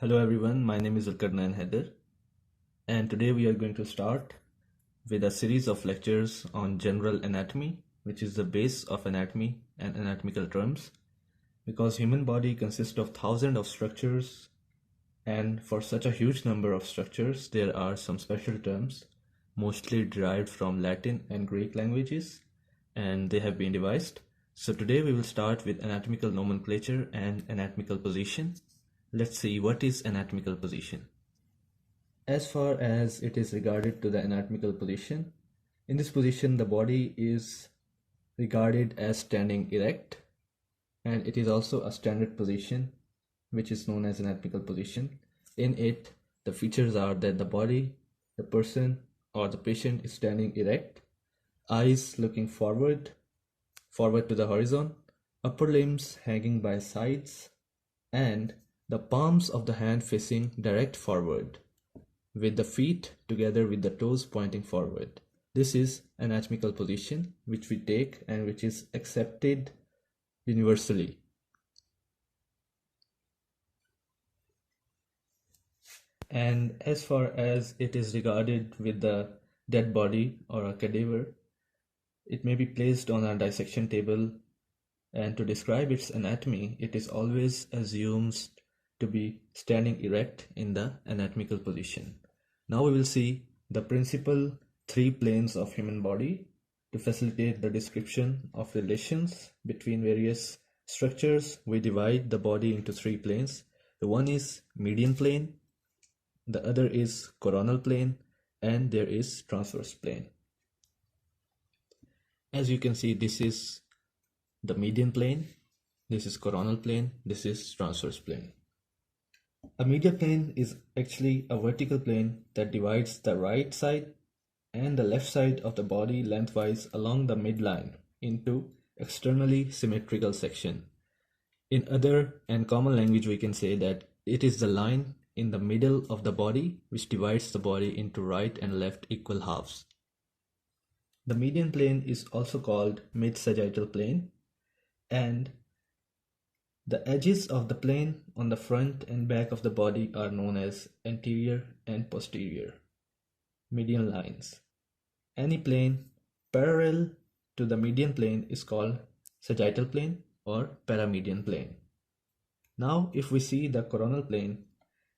Hello everyone, my name is Haider, and today we are going to start with a series of lectures on general anatomy, which is the base of anatomy and anatomical terms, because human body consists of thousands of structures, and for such a huge number of structures there are some special terms, mostly derived from Latin and Greek languages, and they have been devised. So today we will start with anatomical nomenclature and anatomical position. Let's see what is anatomical position. As far as it is regarded to the anatomical position, in this position the body is regarded as standing erect, and it is also a standard position which is known as anatomical position. In it, the features are that the body, the person or the patient is standing erect, eyes looking forward to the horizon, upper limbs hanging by sides, and the palms of the hand facing direct forward, with the feet together with the toes pointing forward. This is anatomical position which we take and which is accepted universally. And as far as it is regarded with the dead body or a cadaver, it may be placed on a dissection table, and to describe its anatomy, it is always assumed to be standing erect in the anatomical position. Now we will see the principal three planes of human body to facilitate the description of relations between various structures. We divide the body into three planes. The one is median plane, the other is coronal plane, and there is transverse plane. As you can see, this is the median plane, this is coronal plane, this is transverse plane. A median plane is actually a vertical plane that divides the right side and the left side of the body lengthwise along the midline into externally symmetrical section. In other and common language, we can say that it is the line in the middle of the body which divides the body into right and left equal halves. The median plane is also called mid-sagittal plane, and the edges of the plane on the front and back of the body are known as anterior and posterior median lines. Any plane parallel to the median plane is called sagittal plane or paramedian plane. Now if we see the coronal plane,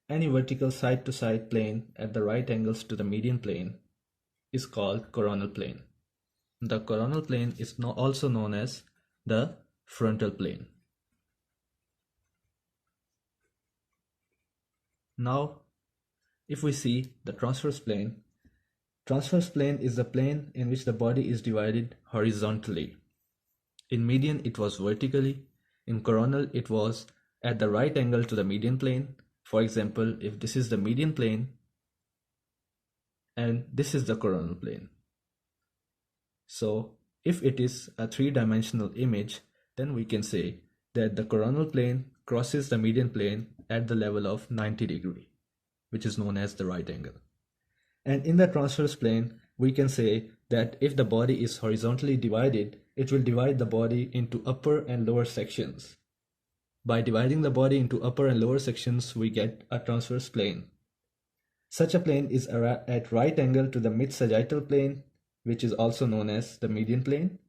any vertical side-to-side plane at the right angles to the median plane is called coronal plane. The coronal plane is also known as the frontal plane. Now, if we see the transverse plane is the plane in which the body is divided horizontally. In median, it was vertically. In coronal, it was at the right angle to the median plane. For example, if this is the median plane and this is the coronal plane. So, if it is a three-dimensional image, then we can say that the coronal plane crosses the median plane at the level of 90 degrees, which is known as the right angle. And in the transverse plane, we can say that if the body is horizontally divided, it will divide the body into upper and lower sections. By dividing the body into upper and lower sections, we get a transverse plane. Such a plane is at right angle to the mid-sagittal plane, which is also known as the median plane,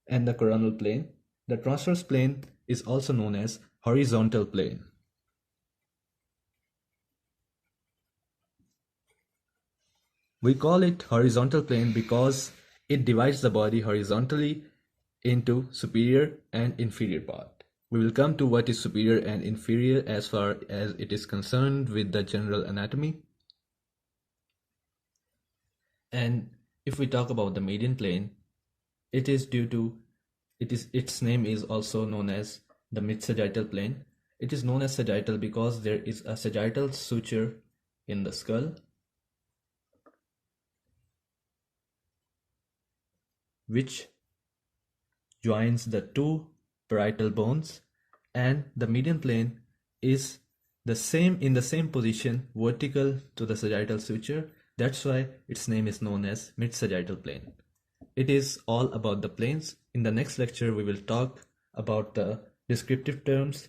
and the coronal plane. The transverse plane is also known as horizontal plane. We call it horizontal plane because it divides the body horizontally into superior and inferior part. We will come to what is superior and inferior as far as it is concerned with the general anatomy. And if we talk about the median plane, its name is also known as the mid-sagittal plane. It is known as sagittal because there is a sagittal suture in the skull, which joins the two parietal bones, and the median plane is in the same position vertical to the sagittal suture. That's why its name is known as mid-sagittal plane. It is all about the planes. In the next lecture, we will talk about the descriptive terms